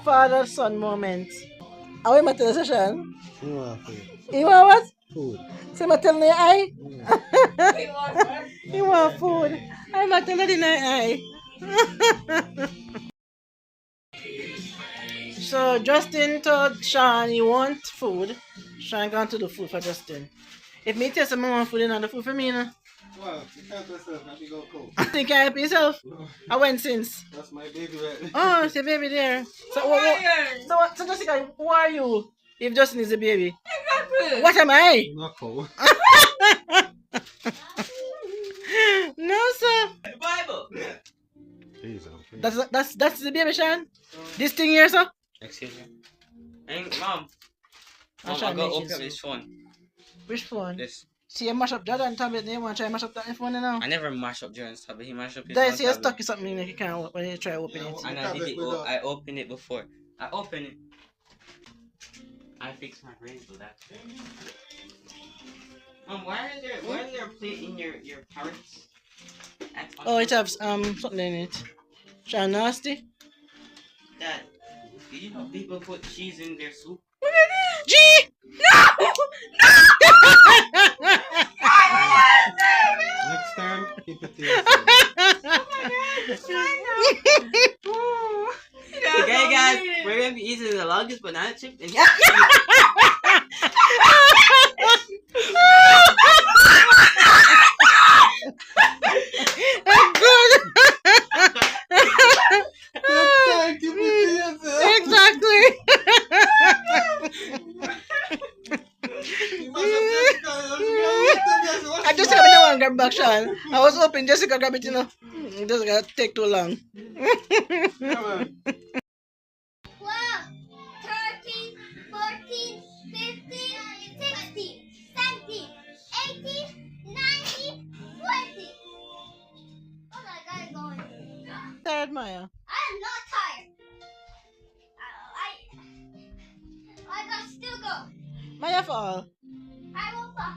father-son moment. How am I telling you, Sean? You want food? You want what? Food. So I'm telling you, I? Yeah. You want food? I'm not telling you, I. So Justin told Sean he want food. Sean gone to the food for Justin. If me tell someone want food, you know the food for me, you know. Well, you can't yourself. Have to go cook. You can't help yourself. No. I went since. That's my baby right there. Oh, it's a baby there. So Jessica, who are you? If Justin is a baby. What am I? Knuckle. No, sir. Bible. Jesus. That's the baby, Sean. This thing here, sir. Excuse me. Hey, Mom. I'm Mom, trying I to got make open it up so. this phone. Which phone? This. See, you mash up Jordan tablet, then you want to try to mash up that phone now? I never mash up Jordan's tablet. He mashed up his Then own see, you tablet. stuck in something that you can't when you try to open Yeah, it. well, And I did it. I opened it before. I opened it. I fixed my brains with that. Mom, why is there a plate in your carrots? Oh, it has something in it. Sean nasty. Dad, do you know people put cheese in their soup? G! Next time, keep it to yourself. Okay, guys, we're gonna be eating the longest banana chip in Next time, keep it to yourself. Exactly. I just have no one grab back, Sean. I was hoping Jessica grab it, you know. It doesn't gonna take too long. Yeah, man. 12, 13, 14, 15, 16, 17, 18, 19, 20. Oh my God, going. Tired, Maya. I am not tired. I got still go. Maya fall. I will fall.